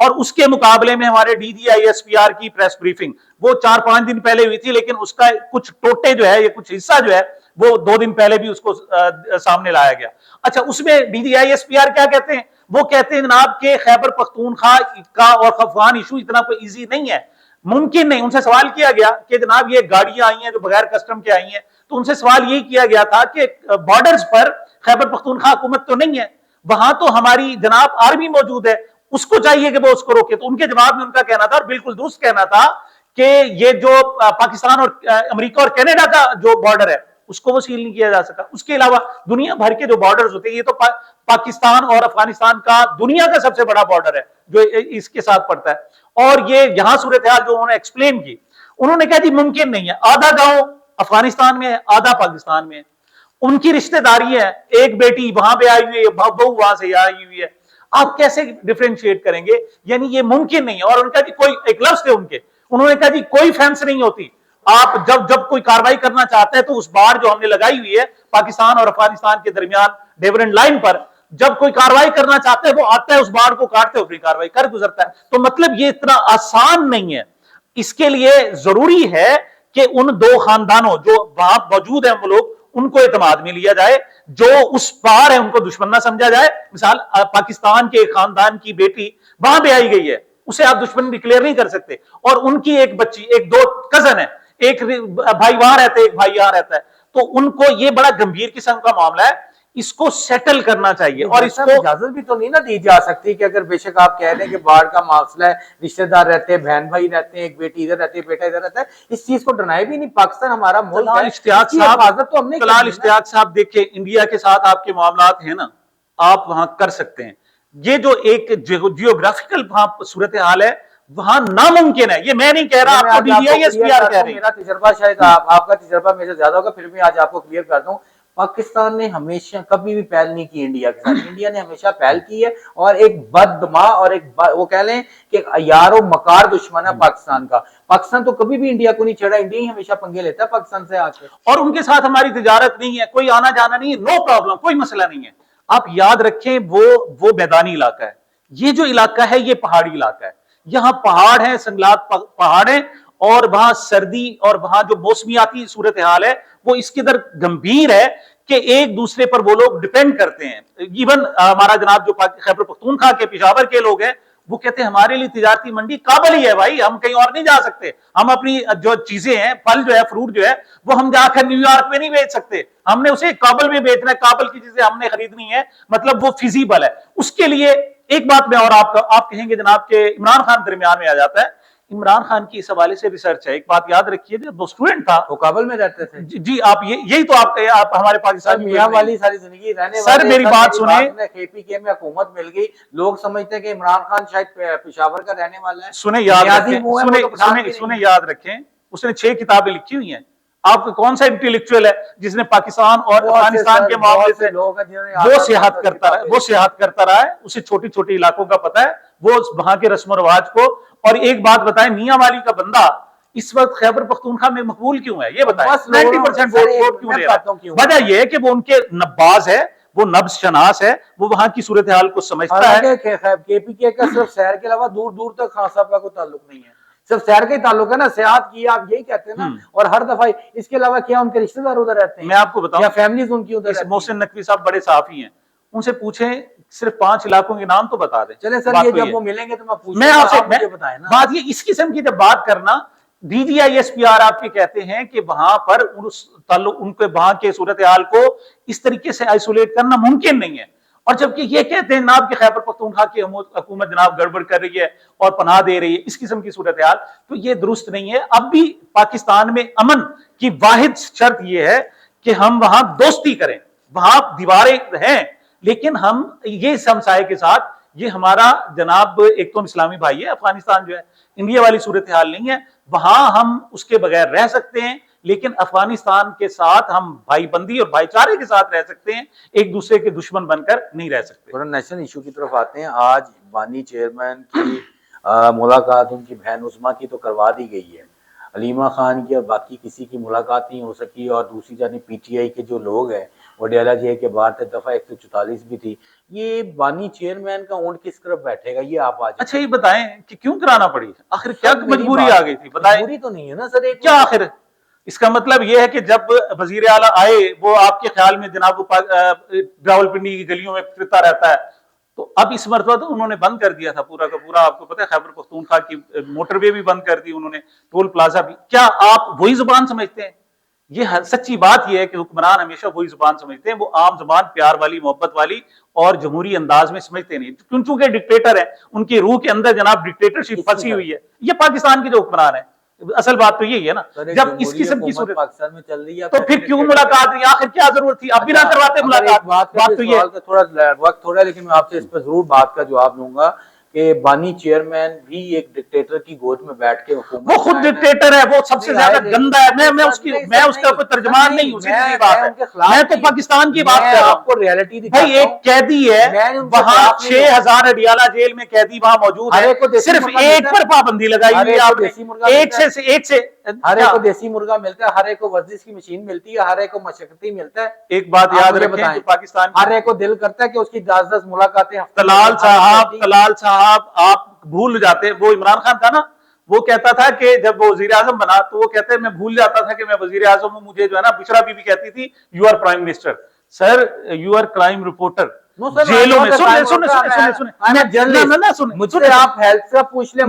اور اس کے مقابلے میں ہمارے DGISPR کی پریس بریفنگ وہ 4-5 دن پہلے ہوئی تھی، لیکن اس کا کچھ ٹوٹے جو ہے یا کچھ حصہ جو ہے وہ 2 دن پہلے بھی اس کو سامنے لایا گیا۔ اچھا، اس میں DGISPR کیا کہتے ہیں؟ وہ کہتے ہیں جناب کہ خیبر پختونخوا کا اور افغان ایشو اتنا کوئی ایزی نہیں ہے، ممکن نہیں۔ ان سے سوال کیا گیا کہ جناب یہ گاڑیاں آئی ہیں جو بغیر کسٹم کے آئی ہیں، تو ان سے سوال یہی کیا گیا تھا کہ بارڈرز پر خیبر پختونخوا حکومت تو نہیں ہے، وہاں تو ہماری جناب آرمی موجود ہے، اس کو چاہیے کہ وہ اس کو روکے۔ تو ان کے جواب میں ان کا کہنا تھا، اور بالکل درست کہنا تھا، کہ یہ جو پاکستان اور امریکہ اور کینیڈا کا جو بارڈر ہے اس کو وہ سیل نہیں کیا جا سکا۔ اس کے علاوہ دنیا بھر کے جو بارڈرز ہوتے ہیں، یہ تو پاکستان اور افغانستان کا دنیا کا سب سے بڑا بارڈر ہے جو اس کے ساتھ پڑتا ہے۔ اور یہ یہاں صورتحال جو انہوں نے ایکسپلین کی، انہوں نے کہا جی ممکن نہیں ہے، آدھا گاؤں افغانستان میں ہے، آدھا پاکستان میں ہے، ان کی رشتہ داری ہے، ایک بیٹی وہاں پہ آئی ہوئی ہے، بہو وہاں سے آئی ہوئی ہے، آپ کیسے ڈیفرینشیٹ کریں گے؟ یعنی یہ ممکن نہیں ہے۔ اور ان کا جی کوئی ایک لفظ تھے ان کے، انہوں نے کہا جی کوئی فینس نہیں ہوتی، آپ جب کوئی کاروائی کرنا چاہتے ہیں تو اس بار جو ہم نے لگائی ہوئی ہے پاکستان اور افغانستان کے درمیان ڈیورنٹ لائن پر، جب کوئی کاروائی کرنا چاہتے ہیں وہ آتا ہے اس بار کو کاٹتے ہوئے کاروائی کر گزرتا ہے۔ تو مطلب یہ اتنا آسان نہیں ہے۔ اس کے لیے ضروری ہے کہ ان دو خاندانوں جو وہاں موجود ہیں وہ لوگ، ان کو اعتماد میں لیا جائے، جو اس پار ہے ان کو دشمن نہ سمجھا جائے۔ مثال پاکستان کے خاندان کی بیٹی وہاں پہ آئی گئی ہے، اسے آپ دشمن ڈکلیئر نہیں کر سکتے، اور ان کی ایک بچی، ایک دو کزن ہے، ایک بھائی وہاں رہتا ہے ایک بھائی یہاں رہتا ہے، تو ان کو یہ بڑا گمبھیر قسم کا معاملہ ہے، اس کو سیٹل کرنا چاہیے۔ اور اس کو اجازت بھی تو نہیں نا دی جا سکتی کہ اگر بے شک آپ کہہ رہے ہیں کہ باڑ کا مسئلہ ہے، رشتہ دار رہتے ہیں، بہن بھائی رہتے ہیں، ایک بیٹی ادھر رہتی ہے، بیٹا ادھر رہتا ہے، اس چیز کو ڈنائی بھی نہیں، پاکستان ہمارا ملک ہے، اس کی حفاظت تو ہم نے طلال اشتیاق صاحب دیکھیں، انڈیا کے ساتھ آپ کے معاملات ہیں نا، آپ وہاں کر سکتے ہیں۔ یہ جو ایک جیوگرافیکل وہاں صورتحال ہے وہاں ناممکن ہے، یہ میں نہیں کہہ رہا، آپ کو DGISPR کہہ رہے ہیں۔ میرا تجربہ شاید آپ کا تجربہ میرے سے زیادہ ہوگا، پھر بھی آج آپ کو کلیئر کر دوں، پاکستان نے ہمیشہ کبھی بھی پہل نہیں کی انڈیا کے ساتھ، انڈیا نے ہمیشہ پہل کی ہے، اور ایک بددماغ اور ایک وہ کہہ لیں کہ یار و مکار دشمن ہے پاکستان کا۔ پاکستان تو کبھی بھی انڈیا کو نہیں چھیڑا، انڈیا ہی ہمیشہ پنگے لیتا ہے پاکستان سے آ کے، اور ان کے ساتھ ہماری تجارت نہیں ہے، کوئی آنا جانا نہیں ہے، نو پرابلم، کوئی مسئلہ نہیں ہے۔ آپ یاد رکھیں وہ میدانی علاقہ ہے، یہ جو علاقہ ہے یہ پہاڑی علاقہ ہے، یہاں پہاڑ ہیں، سنگلات پہاڑ ہیں، اور وہاں سردی اور وہاں جو موسمیاتی صورتحال ہے وہ اس قدر گمبھیر ہے کہ ایک دوسرے پر وہ لوگ ڈیپینڈ کرتے ہیں۔ ایون ہمارا جناب جو خیبر پختونخوا کے پشاور کے لوگ ہیں وہ کہتے ہیں ہمارے لیے تجارتی منڈی کابل ہی ہے بھائی، ہم کہیں اور نہیں جا سکتے، ہم اپنی جو چیزیں ہیں، پھل جو ہے، فروٹ جو ہے، وہ ہم جا کر نیو یارک میں نہیں بیچ سکتے، ہم نے اسے کابل میں بیچنا ہے، کابل کی چیزیں ہم نے خریدنی ہے، مطلب وہ فیزیبل ہے۔ اس کے لیے ایک بات میں اور آپ کہیں گے جناب کہ عمران خان درمیان میں آ جاتا ہے، عمران خان کی اس حوالے سے ریسرچ ہے۔ ایک بات یاد رکھیے، جب وہ اسٹوڈنٹ تھا وہ کابل میں رہتے تھے جی آپ یہی تو آپ ہمارے پاکستانی میاں والی ساری زندگی رہنے سر والے، میری بات سنیں، KPK میں حکومت مل گئی، لوگ سمجھتے ہیں کہ عمران خان شاید پشاور کا رہنے والا ہے، سنیں یاد رکھیں، اس نے 6 کتابیں لکھی ہوئی ہیں۔ آپ کون سا انٹیلیکچوئل ہے جس نے پاکستان اور افغانستان کے معاملے سے وہ سیاحت کرتا رہا ہے، اسے چھوٹی چھوٹی علاقوں کا پتہ ہے، وہ وہاں کے رسم و رواج کو۔ اور ایک بات بتائیں، میاں والی کا بندہ اس وقت خیبر پختونخوا میں مقبول کیوں ہے؟ یہ بتائیں، 90% ووٹ کیوں لے رہا ہے؟ وجہ یہ ہے کہ وہ ان کے نباز ہے، وہ نبض شناس ہے، وہ وہاں کی صورتحال کو سمجھتا ہے۔ KPK کا صرف شہر کے علاوہ دور دور تک خان صاحب کا کوئی تعلق نہیں ہے، صرف شہر کا ہی تعلق ہے نا، سیاحت کی آپ یہی کہتے ہیں نا، اور ہر دفعہ اس کے علاوہ کیا ان کے رشتہ دار ادھر رہتے ہیں؟ میں آپ کو بتاؤں، یا فیملیز ان کی ادھر رہتی ہیں؟ محسن نقوی صاحب بڑے صحافی ہیں، ان سے پوچھیں صرف 5 علاقوں کے نام تو بتا دیں۔ چلیں سر، یہ جب وہ ملیں گے تو میں پوچھوں میں آپ سے مجھے بتائیں نا، بات یہ اس قسم کی جب بات کرنا، DGISPR آپ کے کہتے ہیں کہ وہاں پر ان کے وہاں کے صورتحال کو اس طریقے سے آئسولیٹ کرنا ممکن نہیں ہے، اور جبکہ یہ کہتے ہیں جناب کہ خیبر پختونخوا کی حکومت جناب گڑبڑ کر رہی ہے اور پناہ دے رہی ہے، اس قسم کی صورتحال، تو یہ درست نہیں ہے۔ اب بھی پاکستان میں امن کی واحد شرط یہ ہے کہ ہم وہاں دوستی کریں، وہاں دیواریں ہیں، لیکن ہم یہ ہمسائے کے ساتھ، یہ ہمارا جناب ایک تو اسلامی بھائی ہے، افغانستان جو ہے انڈیا والی صورتحال نہیں ہے، وہاں ہم اس کے بغیر رہ سکتے ہیں، لیکن افغانستان کے ساتھ ہم بھائی بندی اور بھائی چارے کے ساتھ رہ سکتے ہیں، ایک دوسرے کے دشمن بن کر نہیں رہ سکتے۔ نیشنل ایشو کی طرف آتے ہیں۔ آج بانی چیئرمین کی ملاقات ان کی بہن عظمیٰ کی تو کروا دی گئی ہے، علیمہ خان کی اور باقی کسی کی ملاقات نہیں ہو سکی، اور دوسری جانب PTI کے جو لوگ ہیں وڈیالہ جیل کے باہر تھے, دفعہ 144 بھی تھی. یہ بانی چیئرمین کا اونٹ کس طرف بیٹھے گا, یہ آپ آج اچھا یہ بتائیں کہ کیوں کرانا پڑی, آخر کیا مجبوری آ گئی تھی بتائیں. مجبوری تو نہیں ہے نا سر, کیا آخر اس کا مطلب یہ ہے کہ جب وزیر اعلیٰ آئے وہ آپ کے خیال میں جناب راولپنڈی کی گلیوں میں پھرتا رہتا ہے, تو اب اس مرتبہ تو انہوں نے بند کر دیا تھا پورا کا پورا, آپ کو پتہ ہے خیبر پختونخوا کی موٹر وے بھی بند کر دی انہوں نے, ٹول پلازا بھی. کیا آپ وہی زبان سمجھتے ہیں؟ یہ سچی بات یہ ہے کہ حکمران ہمیشہ وہی زبان سمجھتے ہیں, وہ عام زبان پیار والی, محبت والی اور جمہوری انداز میں سمجھتے نہیں, چونکہ ڈکٹیٹر ہیں, ان کی روح کے اندر جناب ڈکٹیٹرشپ پھنسی ہوئی ہے. یہ پاکستان کے جو حکمران ہیں, اصل بات تو یہی ہے نا, جب اس قسم کی صورت پاکستان میں چل رہی ہے تو پھر کیوں ملاقات نہیں, آخر کیا ضرورت تھی, اب بھی نہ کرواتے ملاقات. بات تو یہ تھوڑا وقت تھوڑا, لیکن میں آپ سے اس پہ ضرور بات کا جواب دوں گا کہ بانی چیئرمین بھی ایک ڈکٹیٹر کی گود میں بیٹھ کے حکومت, وہ خود ڈکٹیٹر ہے, وہ سب سے زیادہ گندا ہے. میں اس کا کوئی ترجمان نہیں ہوں, سیدھی بات ہے, میں تو پاکستان کی بات کر رہا ہوں. آپ کو ریالٹی بھائی ایک قیدی ہے وہاں 6000 اڈیالہ جیل میں قیدی وہاں موجود ہے, صرف ایک پر پابندی لگائی ہوئی ہے آپ نے, ایک سے ہر ایک کو دیسی مرغا ملتا ہے, ہر ایک کو ورزش کی مشین ملتی ہے, ہر ایک کو مشقتی ملتا ہے. ایک بات یاد رکھیں کہ پاکستان ہر ایک کو دل کرتا ہے کہ اس کی 10 ملاقاتیں. طلال صاحب آپ بھول جاتے, وہ عمران خان تھا نا, وہ کہتا تھا کہ جب وہ وزیر اعظم بنا تو وہ کہتے ہیں میں بھول جاتا تھا کہ میں وزیر اعظم ہوں, مجھے جو ہے نا بشرا بی بی کہتی تھی you are prime minister. Sir you are crime reporter جیلوں میں. مجھ سے آپ ہیلتھ سے پوچھ لیں,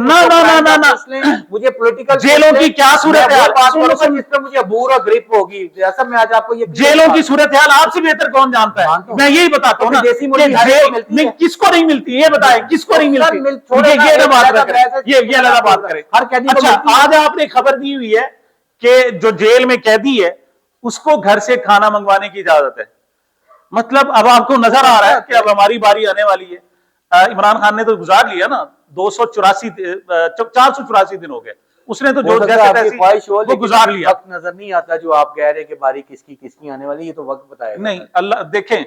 مجھے پولیٹیکل جیلوں کی کیا صورت ہے, مجھے عبور اور گریپ ہوگی. جیسا میں آج آپ کو یہ جیلوں کی صورتحال آپ سے بہتر کون جانتا ہے, میں یہی بتاتا ہوں نا, کس کو نہیں ملتی یہ بتائیں, کس کو نہیں ملتی, یہ الگ بات کریں. اچھا آج آپ نے خبر دی ہوئی ہے کہ جو جیل میں قیدی ہے اس کو گھر سے کھانا منگوانے کی اجازت ہے. مطلب اب آپ کو نظر آ رہا ہے کہ اب ہماری باری آنے والی ہے. عمران خان نے تو گزار لیا نا 484 دن ہو گئے, اس نے تو جو وہ گزار لیا. وقت نظر نہیں آتا جو آپ کہہ رہے کہ باری کس کی آنے والی, یہ تو وقت بتائے گا. نہیں اللہ دیکھیں,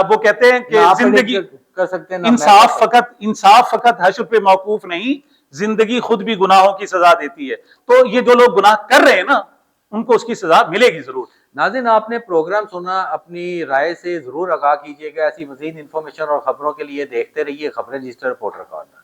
وہ کہتے ہیں کہ زندگی کر سکتے ہیں, انصاف فقط حشر پہ موقوف نہیں, زندگی خود بھی گناہوں کی سزا دیتی ہے. تو یہ جو لوگ گناہ کر رہے ہیں نا ان کو اس کی سزا ملے گی ضرور. ناظرین آپ نے پروگرام سنا, اپنی رائے سے ضرور آگاہ کیجیے گا. ایسی مزید انفارمیشن اور خبروں کے لیے دیکھتے رہیے خبریں رجسٹر رپورٹر کارنر.